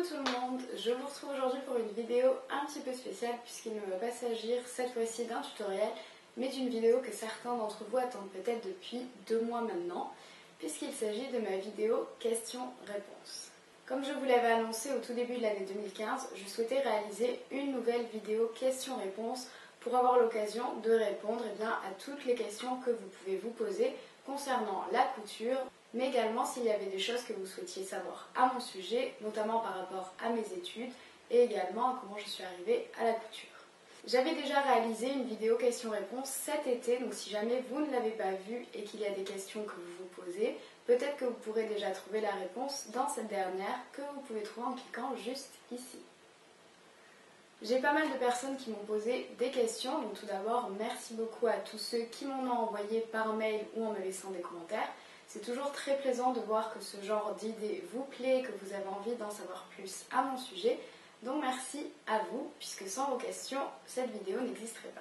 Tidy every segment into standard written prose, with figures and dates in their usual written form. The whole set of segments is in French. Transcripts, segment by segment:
tout le monde, je vous retrouve aujourd'hui pour une vidéo un petit peu spéciale puisqu'il ne va pas s'agir cette fois-ci d'un tutoriel mais d'une vidéo que certains d'entre vous attendent peut-être depuis 2 mois maintenant puisqu'il s'agit de ma vidéo questions-réponses. Comme je vous l'avais annoncé au tout début de l'année 2015, je souhaitais réaliser une nouvelle vidéo questions-réponses pour avoir l'occasion de répondre à toutes les questions que vous pouvez vous poser concernant la couture, mais également s'il y avait des choses que vous souhaitiez savoir à mon sujet, notamment par rapport à mes études et également à comment je suis arrivée à la couture. J'avais déjà réalisé une vidéo questions-réponses cet été, donc si jamais vous ne l'avez pas vue et qu'il y a des questions que vous vous posez, peut-être que vous pourrez déjà trouver la réponse dans cette dernière que vous pouvez trouver en cliquant juste ici. J'ai pas mal de personnes qui m'ont posé des questions, donc tout d'abord merci beaucoup à tous ceux qui m'en ont envoyé par mail ou en me laissant des commentaires. C'est toujours très plaisant de voir que ce genre d'idée vous plaît et que vous avez envie d'en savoir plus à mon sujet. Donc merci à vous, puisque sans vos questions, cette vidéo n'existerait pas.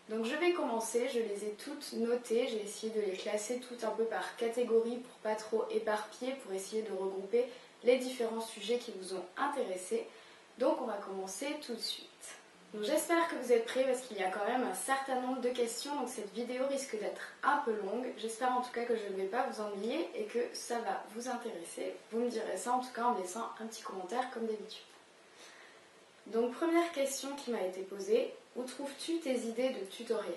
Donc je vais commencer, je les ai toutes notées, j'ai essayé de les classer toutes un peu par catégorie pour pas trop éparpiller, pour essayer de regrouper les différents sujets qui vous ont intéressé. Donc on va commencer tout de suite. Donc j'espère que vous êtes prêts parce qu'il y a quand même un certain nombre de questions, donc cette vidéo risque d'être un peu longue. J'espère en tout cas que je ne vais pas vous ennuyer et que ça va vous intéresser. Vous me direz ça en tout cas en me laissant un petit commentaire comme d'habitude. Donc première question qui m'a été posée, où trouves-tu tes idées de tutoriel?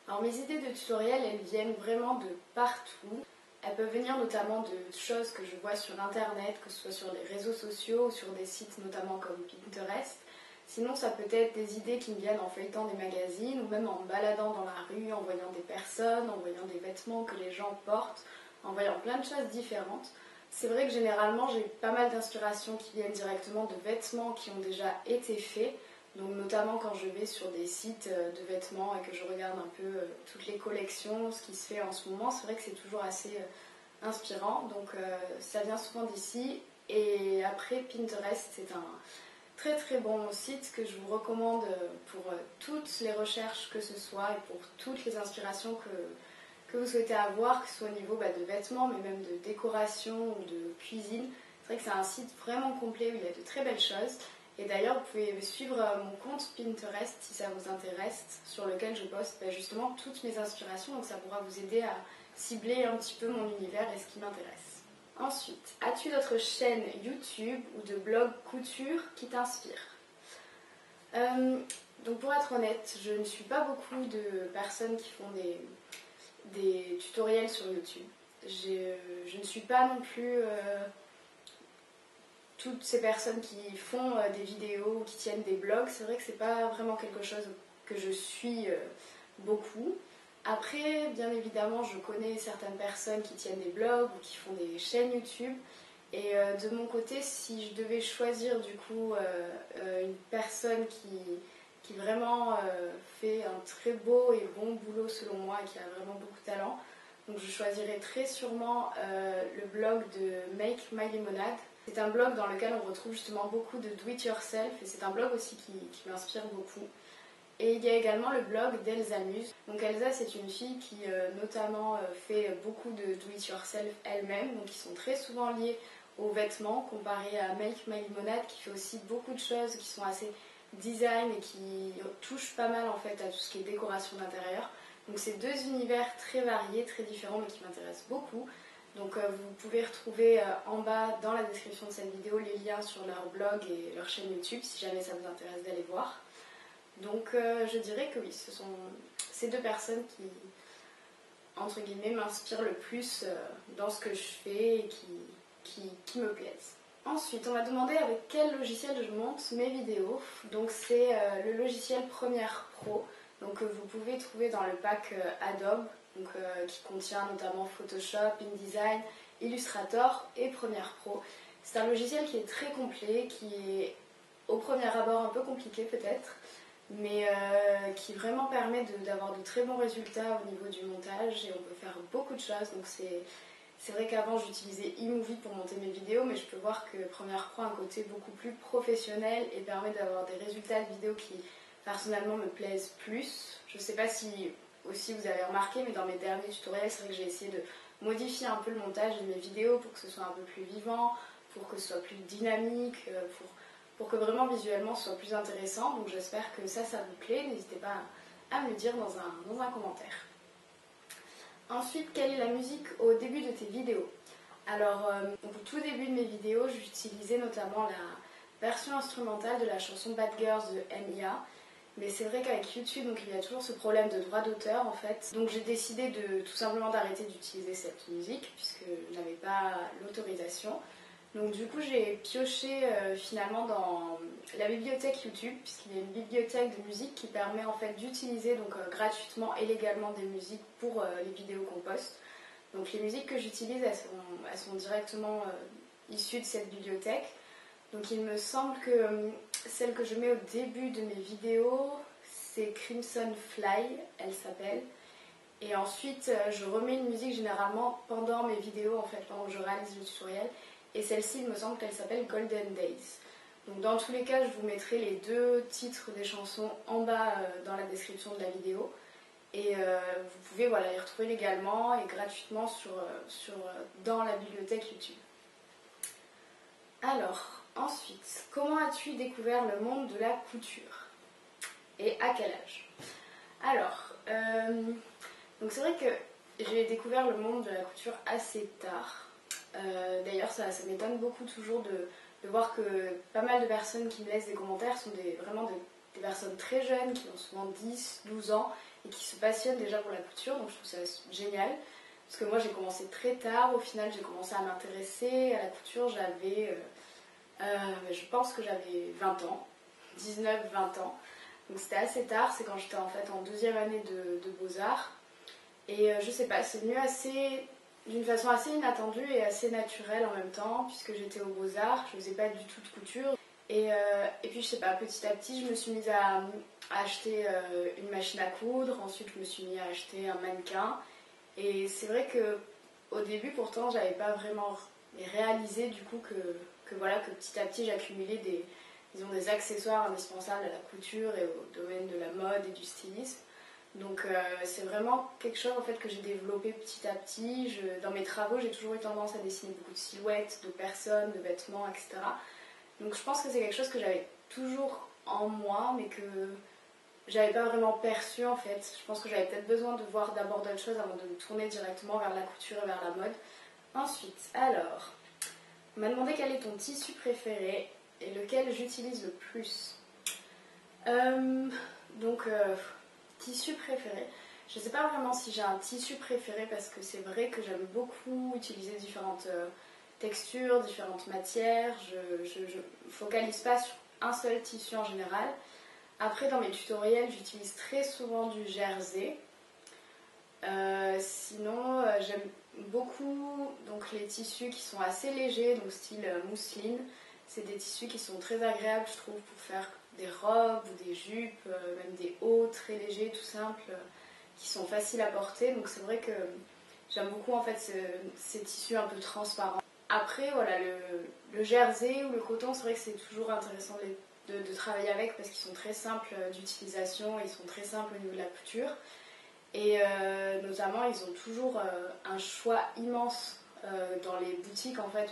Alors mes idées de tutoriel, elles viennent vraiment de partout. Elles peuvent venir notamment de choses que je vois sur internet, que ce soit sur les réseaux sociaux ou sur des sites notamment comme Pinterest. Sinon ça peut être des idées qui me viennent en feuilletant des magazines ou même en me baladant dans la rue, en voyant des personnes, en voyant des vêtements que les gens portent, en voyant plein de choses différentes. C'est vrai que généralement j'ai pas mal d'inspirations qui viennent directement de vêtements qui ont déjà été faits. Donc notamment quand je vais sur des sites de vêtements et que je regarde un peu toutes les collections, ce qui se fait en ce moment, c'est vrai que c'est toujours assez inspirant. Donc ça vient souvent d'ici. Et après Pinterest, c'est un très très bon site que je vous recommande pour toutes les recherches que ce soit et pour toutes les inspirations que vous souhaitez avoir, que ce soit au niveau de vêtements mais même de décoration ou de cuisine. C'est vrai que c'est un site vraiment complet où il y a de très belles choses. Et d'ailleurs, vous pouvez suivre mon compte Pinterest si ça vous intéresse, sur lequel je poste justement toutes mes inspirations, donc ça pourra vous aider à cibler un petit peu mon univers et ce qui m'intéresse. Ensuite, as-tu d'autres chaînes YouTube ou de blogs couture qui t'inspirent? Donc pour être honnête, je ne suis pas beaucoup de personnes qui font des tutoriels sur YouTube. Je ne suis pas non plus toutes ces personnes qui font des vidéos ou qui tiennent des blogs. C'est vrai que c'est pas vraiment quelque chose que je suis beaucoup. Après, bien évidemment, je connais certaines personnes qui tiennent des blogs ou qui font des chaînes YouTube. Et de mon côté, si je devais choisir du coup une personne qui vraiment fait un très beau et bon boulot selon moi et qui a vraiment beaucoup de talent, donc je choisirais très sûrement le blog de Make My Lemonade. C'est un blog dans lequel on retrouve justement beaucoup de do-it-yourself et c'est un blog aussi qui m'inspire beaucoup. Et il y a également le blog d'Elsa Muse. Donc Elsa, c'est une fille qui notamment fait beaucoup de do-it-yourself elle-même, donc qui sont très souvent liées aux vêtements, comparé à Make My Lemonade qui fait aussi beaucoup de choses qui sont assez design et qui touchent pas mal en fait à tout ce qui est décoration d'intérieur. Donc c'est deux univers très variés, très différents mais qui m'intéressent beaucoup. Donc vous pouvez retrouver en bas dans la description de cette vidéo les liens sur leur blog et leur chaîne YouTube si jamais ça vous intéresse d'aller voir. Donc je dirais que oui, ce sont ces deux personnes qui, entre guillemets, m'inspirent le plus dans ce que je fais et qui me plaisent. Ensuite, on m'a demandé avec quel logiciel je monte mes vidéos. Donc c'est le logiciel Premiere Pro, donc vous pouvez trouver dans le pack Adobe, donc, qui contient notamment Photoshop, InDesign, Illustrator et Premiere Pro. C'est un logiciel qui est très complet, qui est au premier abord un peu compliqué peut-être, mais qui vraiment permet d'avoir de très bons résultats au niveau du montage et on peut faire beaucoup de choses. Donc c'est vrai qu'avant j'utilisais iMovie pour monter mes vidéos, mais je peux voir que Premiere Pro a un côté beaucoup plus professionnel et permet d'avoir des résultats de vidéos qui personnellement me plaisent plus. Je ne sais pas si aussi vous avez remarqué, mais dans mes derniers tutoriels, c'est vrai que j'ai essayé de modifier un peu le montage de mes vidéos pour que ce soit un peu plus vivant, pour que ce soit plus dynamique, pour que vraiment visuellement ce soit plus intéressant. Donc j'espère que ça vous plaît, n'hésitez pas à me le dire dans un commentaire. Ensuite, quelle est la musique au début de tes vidéos? Alors, au tout début de mes vidéos, j'utilisais notamment la version instrumentale de la chanson Bad Girls de Mia. Mais c'est vrai qu'avec YouTube, donc, il y a toujours ce problème de droit d'auteur en fait. Donc j'ai décidé tout simplement d'arrêter d'utiliser cette musique puisque je n'avais pas l'autorisation. Donc du coup j'ai pioché finalement dans la bibliothèque YouTube puisqu'il y a une bibliothèque de musique qui permet en fait d'utiliser gratuitement et légalement des musiques pour les vidéos qu'on poste. Donc les musiques que j'utilise elles sont directement issues de cette bibliothèque. Donc il me semble que celle que je mets au début de mes vidéos, c'est Crimson Fly, elle s'appelle. Et ensuite, je remets une musique généralement pendant mes vidéos, en fait, pendant que je réalise le tutoriel. Et celle-ci, il me semble qu'elle s'appelle Golden Days. Donc dans tous les cas, je vous mettrai les 2 titres des chansons en bas dans la description de la vidéo. Et vous pouvez les retrouver légalement et gratuitement dans la bibliothèque YouTube. Alors, ensuite, comment as-tu découvert le monde de la couture? Et à quel âge? Alors, donc c'est vrai que j'ai découvert le monde de la couture assez tard. D'ailleurs, ça m'étonne beaucoup toujours de voir que pas mal de personnes qui me laissent des commentaires sont vraiment des personnes très jeunes, qui ont souvent 10, 12 ans et qui se passionnent déjà pour la couture, donc je trouve ça génial. Parce que moi j'ai commencé très tard, au final j'ai commencé à m'intéresser à la couture, je pense que j'avais 20 ans, 19-20 ans. Donc c'était assez tard, c'est quand j'étais en fait en 2e année de Beaux-Arts. Et je sais pas, c'est venu d'une façon assez inattendue et assez naturelle en même temps, puisque j'étais aux Beaux-Arts, je faisais pas du tout de couture. Et puis je sais pas, petit à petit je me suis mise à acheter une machine à coudre, ensuite je me suis mise à acheter un mannequin. Et c'est vrai que au début pourtant j'avais pas vraiment réalisé du coup que petit à petit j'accumulais des accessoires indispensables à la couture et au domaine de la mode et du stylisme. Donc c'est vraiment quelque chose en fait que j'ai développé petit à petit. Dans mes travaux j'ai toujours eu tendance à dessiner beaucoup de silhouettes, de personnes, de vêtements, etc. Donc je pense que c'est quelque chose que j'avais toujours en moi mais que j'avais pas vraiment perçu en fait. Je pense que j'avais peut-être besoin de voir d'abord d'autres choses avant de me tourner directement vers la couture et vers la mode. Ensuite, alors, on m'a demandé quel est ton tissu préféré et lequel j'utilise le plus. Tissu préféré. Je sais pas vraiment si j'ai un tissu préféré parce que c'est vrai que j'aime beaucoup utiliser différentes textures, différentes matières. Je focalise pas sur un seul tissu en général. Après, dans mes tutoriels, j'utilise très souvent du jersey. Sinon, j'aime beaucoup les tissus qui sont assez légers, donc style mousseline. C'est des tissus qui sont très agréables, je trouve, pour faire des robes ou des jupes, même des hauts très légers, tout simples, qui sont faciles à porter. Donc c'est vrai que j'aime beaucoup en fait ces tissus un peu transparents. Après, voilà, le jersey ou le coton, c'est vrai que c'est toujours intéressant de travailler avec parce qu'ils sont très simples d'utilisation, ils sont très simples au niveau de la couture. Et notamment, ils ont toujours un choix immense dans les boutiques en fait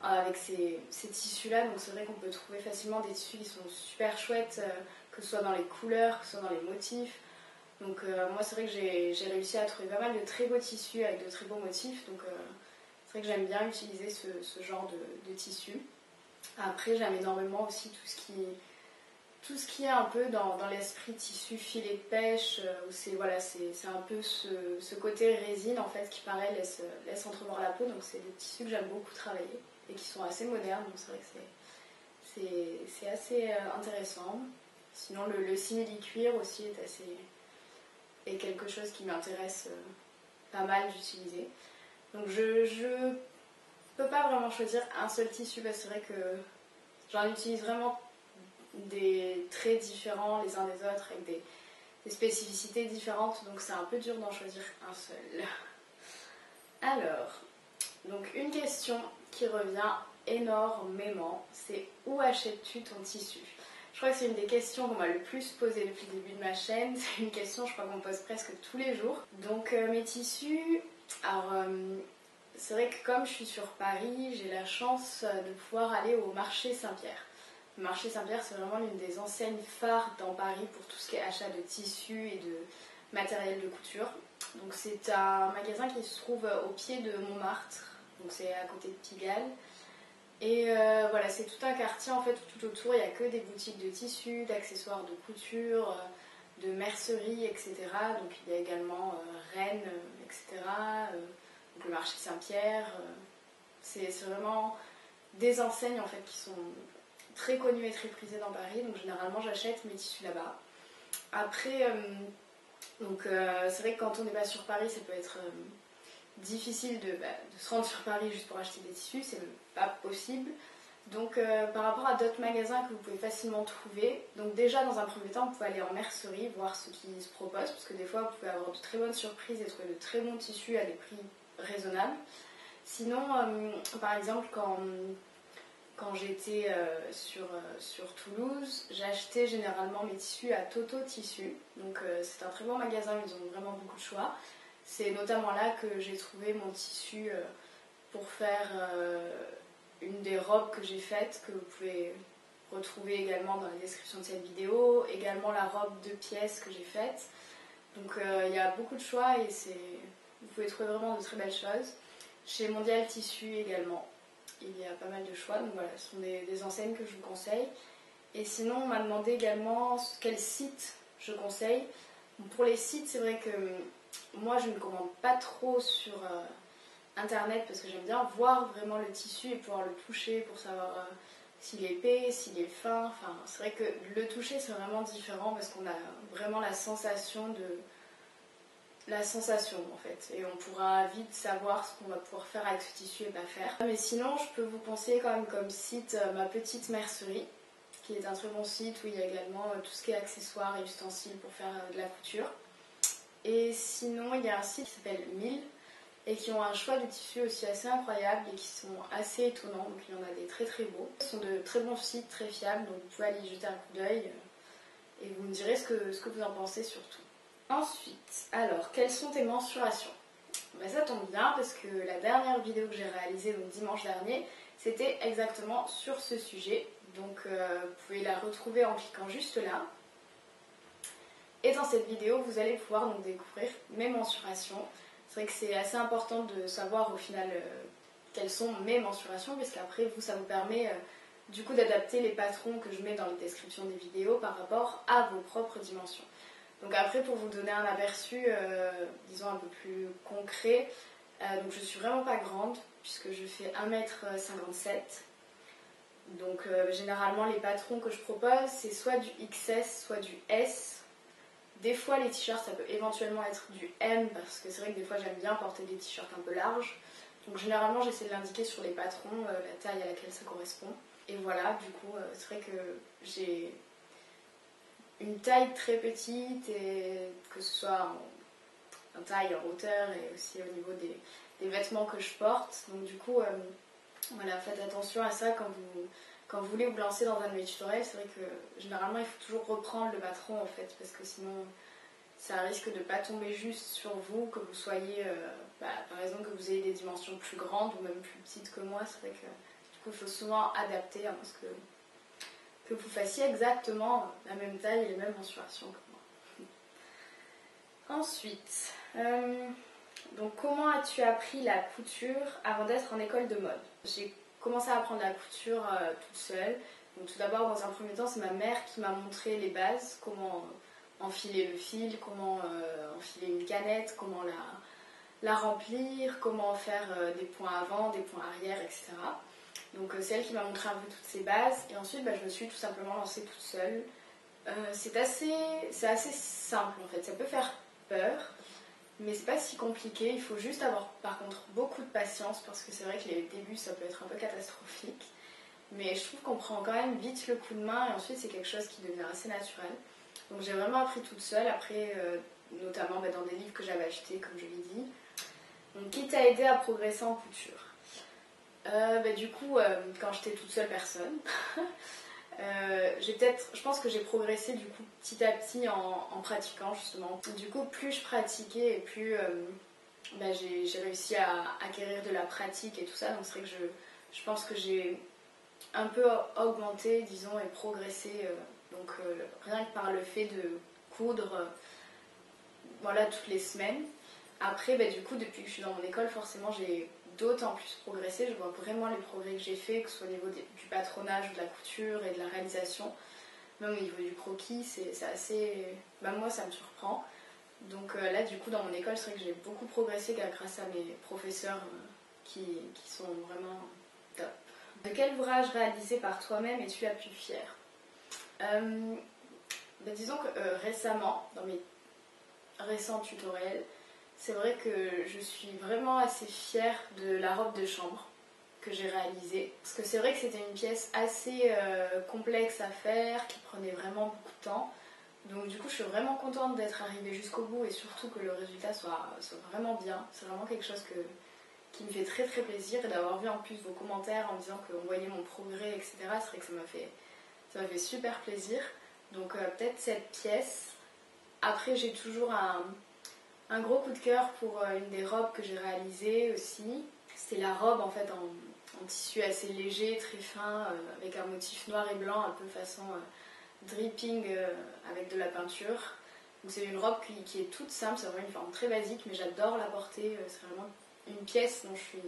avec ces tissus-là. Donc c'est vrai qu'on peut trouver facilement des tissus qui sont super chouettes, que ce soit dans les couleurs, que ce soit dans les motifs. Donc moi c'est vrai que j'ai réussi à trouver pas mal de très beaux tissus avec de très beaux motifs. Donc c'est vrai que j'aime bien utiliser ce genre de tissu. Après j'aime énormément aussi tout ce qui est un peu dans l'esprit tissu filet de pêche, où c'est un peu ce côté résine en fait qui pareil laisse entrevoir la peau. Donc c'est des tissus que j'aime beaucoup travailler et qui sont assez modernes, donc c'est vrai que c'est assez intéressant. Sinon le simili-cuir aussi est quelque chose qui m'intéresse pas mal d'utiliser. Donc je peux pas vraiment choisir un seul tissu parce que c'est vrai que j'en utilise vraiment des traits différents les uns des autres avec des spécificités différentes, donc c'est un peu dur d'en choisir un seul. Alors, donc une question qui revient énormément, c'est où achètes-tu ton tissu? Je crois que c'est une des questions qu'on m'a le plus posée depuis le début de ma chaîne. C'est une question, je crois qu'on me pose presque tous les jours. Donc mes tissus, alors c'est vrai que comme je suis sur Paris, j'ai la chance de pouvoir aller au marché Saint-Pierre. Le marché Saint-Pierre, c'est vraiment l'une des enseignes phares dans Paris pour tout ce qui est achat de tissus et de matériel de couture. Donc c'est un magasin qui se trouve au pied de Montmartre, donc c'est à côté de Pigalle. Et voilà, c'est tout un quartier en fait, tout autour, il n'y a que des boutiques de tissus, d'accessoires de couture, de mercerie, etc. Donc il y a également Rennes, etc. Donc le marché Saint-Pierre. C'est vraiment des enseignes en fait qui sont très connues et très prisées dans Paris. Donc généralement j'achète mes tissus là-bas. Après, c'est vrai que quand on n'est pas sur Paris, ça peut être difficile de se rendre sur Paris juste pour acheter des tissus, c'est même pas possible. Donc par rapport à d'autres magasins que vous pouvez facilement trouver, donc déjà dans un premier temps vous pouvez aller en mercerie, voir ce qui se propose, parce que des fois vous pouvez avoir de très bonnes surprises et trouver de très bons tissus à des prix raisonnables. Sinon, par exemple quand j'étais sur Toulouse, j'achetais généralement mes tissus à Toto Tissus, donc c'est un très bon magasin, ils ont vraiment beaucoup de choix. C'est notamment là que j'ai trouvé mon tissu pour faire une des robes que j'ai faites, que vous pouvez retrouver également dans la description de cette vidéo, également la robe de pièces que j'ai faite. Donc il y a beaucoup de choix et vous pouvez trouver vraiment de très belles choses. Chez Mondial Tissu également, il y a pas mal de choix, donc voilà, ce sont des enseignes que je vous conseille. Et sinon, on m'a demandé également quel site je conseille. Pour les sites, c'est vrai que moi je ne commande pas trop sur internet parce que j'aime bien voir vraiment le tissu et pouvoir le toucher pour savoir s'il est épais, s'il est fin. Enfin, c'est vrai que le toucher c'est vraiment différent parce qu'on a vraiment la sensation en fait, et on pourra vite savoir ce qu'on va pouvoir faire avec ce tissu et pas faire. Mais sinon, je peux vous conseiller quand même comme site Ma Petite Mercerie, qui est un très bon site où il y a également tout ce qui est accessoires et ustensiles pour faire de la couture. Et sinon, il y a un site qui s'appelle 1000 et qui ont un choix de tissus aussi assez incroyable et qui sont assez étonnants. Donc il y en a des très très beaux. Ce sont de très bons sites, très fiables, donc vous pouvez aller y jeter un coup d'œil et vous me direz ce que vous en pensez surtout. Ensuite, alors, quelles sont tes mensurations? Ben, ça tombe bien parce que la dernière vidéo que j'ai réalisée, donc dimanche dernier, c'était exactement sur ce sujet. Donc vous pouvez la retrouver en cliquant juste là. Et dans cette vidéo, vous allez pouvoir donc découvrir mes mensurations. C'est vrai que c'est assez important de savoir au final quelles sont mes mensurations, puisqu'après vous, ça vous permet du coup d'adapter les patrons que je mets dans les descriptions des vidéos par rapport à vos propres dimensions. Donc après, pour vous donner un aperçu, disons un peu plus concret, donc je suis vraiment pas grande, puisque je fais 1m57. Donc généralement les patrons que je propose, c'est soit du XS, soit du S. Des fois les t-shirts ça peut éventuellement être du M parce que c'est vrai que des fois j'aime bien porter des t-shirts un peu larges. Donc généralement j'essaie de l'indiquer sur les patrons, la taille à laquelle ça correspond. Et voilà, du coup c'est vrai que j'ai une taille très petite, et que ce soit en taille, en hauteur et aussi au niveau des vêtements que je porte. Donc du coup voilà, faites attention à ça quand vous voulez vous lancer dans un de mes tutoriels. C'est vrai que généralement il faut toujours reprendre le patron en fait, parce que sinon ça risque de ne pas tomber juste sur vous, que vous soyez, par exemple que vous ayez des dimensions plus grandes ou même plus petites que moi. C'est vrai que du coup il faut souvent adapter à ce que vous fassiez exactement la même taille et les mêmes mensurations que moi. Ensuite, donc comment as-tu appris la couture avant d'être en école de mode? J'ai commencé à apprendre la couture toute seule. Donc tout d'abord, dans un premier temps, c'est ma mère qui m'a montré les bases, comment enfiler le fil, comment enfiler une canette, comment la remplir, comment faire des points avant, des points arrière, etc. Donc c'est elle qui m'a montré un peu toutes ces bases. Et ensuite, je me suis tout simplement lancée toute seule. C'est assez simple en fait, ça peut faire peur. Mais c'est pas si compliqué, il faut juste avoir par contre beaucoup de patience parce que c'est vrai que les débuts ça peut être un peu catastrophique. Mais je trouve qu'on prend quand même vite le coup de main et ensuite c'est quelque chose qui devient assez naturel. Donc j'ai vraiment appris toute seule, après notamment dans des livres que j'avais achetés comme je l'ai dit. Donc qui t'a aidé à progresser en couture? Du coup, quand j'étais toute seule, personne. Je pense que j'ai progressé du coup petit à petit en pratiquant justement. Du coup, plus je pratiquais et plus j'ai réussi à acquérir de la pratique et tout ça. Donc c'est vrai que je pense que j'ai un peu augmenté, disons, et progressé. Donc rien que par le fait de coudre voilà, toutes les semaines. Après, du coup, depuis que je suis dans mon école, forcément, j'ai d'autant plus progressé. Je vois vraiment les progrès que j'ai faits, que ce soit au niveau du patronage, de la couture et de la réalisation. Même au niveau du croquis, c'est assez... moi, ça me surprend. Donc là, du coup, dans mon école, c'est vrai que j'ai beaucoup progressé grâce à mes professeurs qui sont vraiment top. De quel ouvrage réalisé par toi-même es-tu la plus fière? Disons que récemment, dans mes récents tutoriels, c'est vrai que je suis vraiment assez fière de la robe de chambre que j'ai réalisée. Parce que c'est vrai que c'était une pièce assez complexe à faire, qui prenait vraiment beaucoup de temps. Donc du coup je suis vraiment contente d'être arrivée jusqu'au bout et surtout que le résultat soit vraiment bien. C'est vraiment quelque chose qui me fait très très plaisir, et d'avoir vu en plus vos commentaires en disant qu'on voyait mon progrès, etc. C'est vrai que ça m'a fait super plaisir. Donc peut-être cette pièce. Après j'ai toujours un gros coup de cœur pour une des robes que j'ai réalisées aussi. C'était la robe en fait en tissu assez léger, très fin, avec un motif noir et blanc, un peu façon dripping avec de la peinture. Donc c'est une robe qui est toute simple, c'est vraiment une forme très basique, mais j'adore la porter. C'est vraiment une pièce dont je suis...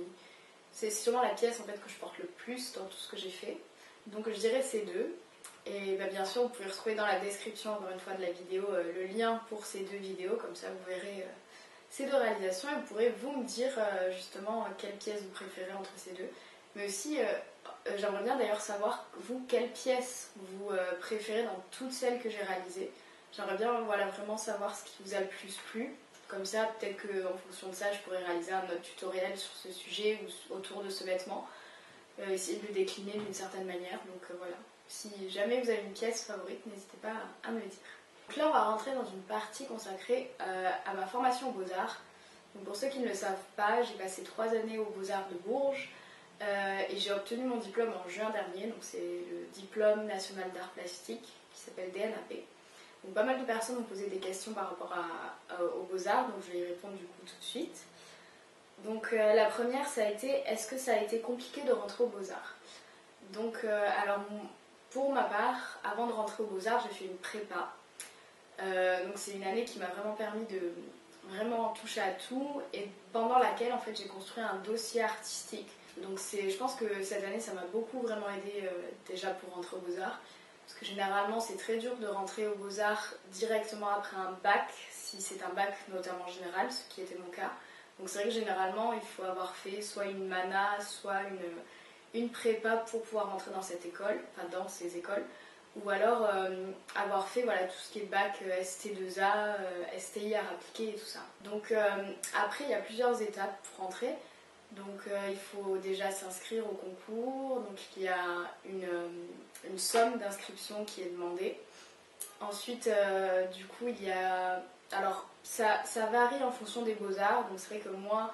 C'est sûrement la pièce en fait que je porte le plus dans tout ce que j'ai fait. Donc je dirais ces deux. Et bien sûr, vous pouvez retrouver dans la description, encore une fois, de la vidéo, le lien pour ces deux vidéos. Comme ça, vous verrez ces deux réalisations et vous pourrez vous me dire justement quelle pièce vous préférez entre ces deux. Mais aussi, j'aimerais bien d'ailleurs savoir, vous, quelle pièce vous préférez dans toutes celles que j'ai réalisées. J'aimerais bien vraiment savoir ce qui vous a le plus plu. Comme ça, peut-être qu'en fonction de ça, je pourrais réaliser un autre tutoriel sur ce sujet ou autour de ce vêtement. Essayer de le décliner d'une certaine manière. Donc voilà. Si jamais vous avez une pièce favorite, n'hésitez pas à me le dire. Donc là, on va rentrer dans une partie consacrée à ma formation aux Beaux-Arts. Donc pour ceux qui ne le savent pas, j'ai passé 3 années aux Beaux-Arts de Bourges et j'ai obtenu mon diplôme en juin dernier. Donc c'est le diplôme national d'art plastique qui s'appelle DNAP. Donc pas mal de personnes ont posé des questions par rapport aux Beaux-Arts, donc je vais y répondre du coup tout de suite. Donc la première, ça a été, est-ce que ça a été compliqué de rentrer aux Beaux-Arts? Donc alors pour ma part, avant de rentrer aux Beaux-Arts, j'ai fait une prépa. Donc c'est une année qui m'a vraiment permis de vraiment toucher à tout et pendant laquelle en fait j'ai construit un dossier artistique. Donc je pense que cette année ça m'a beaucoup vraiment aidé déjà pour rentrer aux Beaux-Arts. Parce que généralement c'est très dur de rentrer aux Beaux-Arts directement après un bac, si c'est un bac notamment général, ce qui était mon cas. Donc c'est vrai que généralement il faut avoir fait soit une mana, soit une prépa pour pouvoir rentrer dans cette école, enfin dans ces écoles, ou alors avoir fait tout ce qui est bac ST2A, STI art appliqué et tout ça. Donc après il y a plusieurs étapes pour rentrer. Donc il faut déjà s'inscrire au concours, donc il y a une somme d'inscription qui est demandée. Ensuite du coup il y a... Alors ça varie en fonction des beaux-arts, donc c'est vrai que moi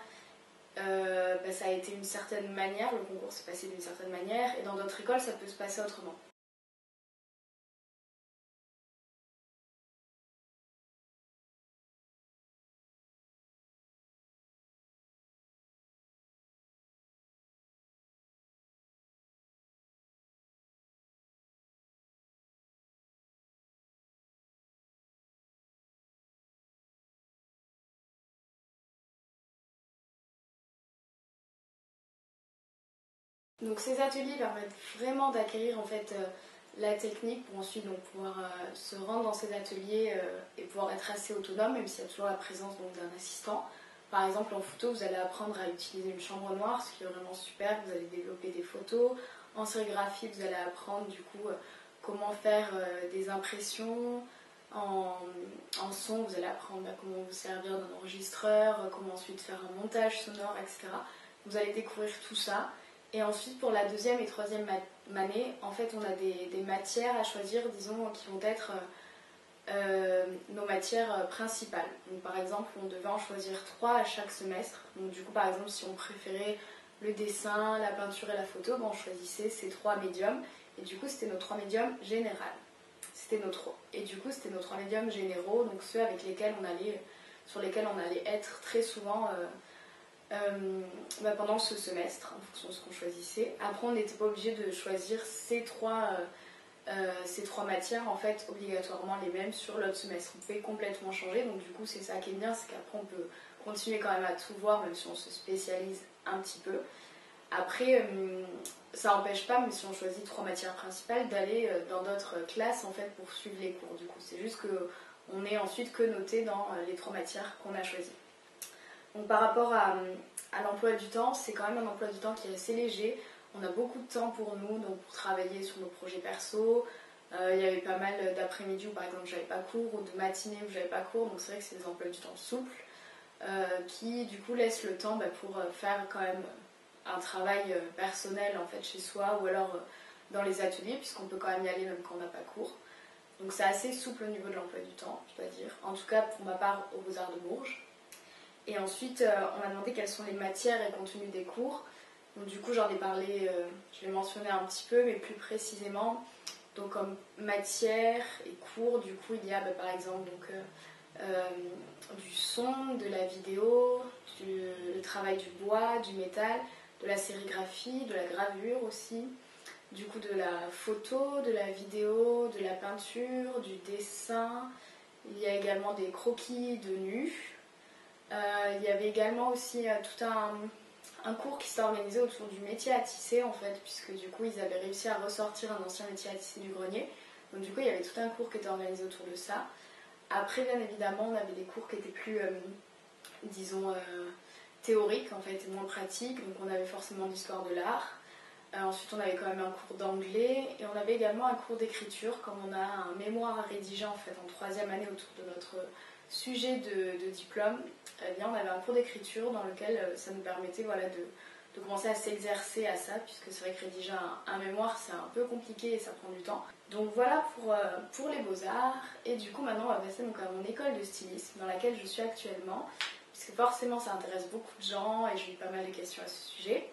ça a été d'une certaine manière, le concours s'est passé d'une certaine manière, et dans d'autres écoles ça peut se passer autrement. Donc ces ateliers permettent vraiment d'acquérir en fait la technique pour ensuite donc, pouvoir se rendre dans ces ateliers et pouvoir être assez autonome, même s'il y a toujours la présence d'un assistant. Par exemple en photo vous allez apprendre à utiliser une chambre noire, ce qui est vraiment super, vous allez développer des photos. En sérigraphie vous allez apprendre du coup comment faire des impressions. En son vous allez apprendre comment vous servir d'un enregistreur, comment ensuite faire un montage sonore, etc. Vous allez découvrir tout ça. Et ensuite, pour la deuxième et troisième année, en fait, on a des matières à choisir, disons, qui vont être nos matières principales. Donc, par exemple, on devait en choisir 3 à chaque semestre. Donc, du coup, par exemple, si on préférait le dessin, la peinture et la photo, on choisissait ces 3 médiums. Et du coup, c'était nos 3 médiums généraux. Et du coup, c'était nos 3 médiums généraux, donc ceux avec lesquels on allait sur lesquels on allait être très souvent pendant ce semestre, en fonction de ce qu'on choisissait. Après, on n'était pas obligé de choisir ces trois matières en fait obligatoirement les mêmes sur l'autre semestre. On pouvait complètement changer, donc du coup c'est ça qui est bien, c'est qu'après on peut continuer quand même à tout voir, même si on se spécialise un petit peu. Après, ça n'empêche pas, mais si on choisit 3 matières principales, d'aller dans d'autres classes en fait pour suivre les cours. Du coup, c'est juste qu'on n'est ensuite que noté dans les 3 matières qu'on a choisies. Donc par rapport à l'emploi du temps, c'est quand même un emploi du temps qui est assez léger. On a beaucoup de temps pour nous, donc pour travailler sur nos projets perso. Il y avait pas mal d'après-midi où par exemple j'avais pas cours, ou de matinées où j'avais pas cours, donc c'est vrai que c'est des emplois du temps souples qui du coup laissent le temps pour faire quand même un travail personnel en fait chez soi ou alors dans les ateliers, puisqu'on peut quand même y aller même quand on n'a pas cours. Donc c'est assez souple au niveau de l'emploi du temps, je dois dire. En tout cas pour ma part aux Beaux-Arts de Bourges. Et ensuite on m'a demandé quelles sont les matières et contenus des cours. Donc du coup j'en ai parlé, je l'ai mentionné un petit peu, mais plus précisément. Donc comme matière et cours, du coup il y a par exemple du son, de la vidéo, le travail du bois, du métal, de la sérigraphie, de la gravure aussi, du coup de la photo, de la vidéo, de la peinture, du dessin. Il y a également des croquis de nus. Il y avait également aussi tout un cours qui s'est organisé autour du métier à tisser en fait, puisque du coup ils avaient réussi à ressortir un ancien métier à tisser du grenier. Donc du coup il y avait tout un cours qui était organisé autour de ça. Après bien évidemment on avait des cours qui étaient plus, disons, théoriques en fait, et moins pratiques. Donc on avait forcément l'histoire de l'art. Ensuite on avait quand même un cours d'anglais et on avait également un cours d'écriture, comme on a un mémoire à rédiger en fait en 3e année autour de notre sujet de diplôme. Eh bien, on avait un cours d'écriture dans lequel ça nous permettait de commencer à s'exercer à ça, puisque c'est vrai que rédiger un mémoire c'est un peu compliqué et ça prend du temps. Donc voilà pour les beaux-arts. Et du coup maintenant on va passer donc à mon école de stylisme dans laquelle je suis actuellement, puisque forcément ça intéresse beaucoup de gens et j'ai eu pas mal de questions à ce sujet.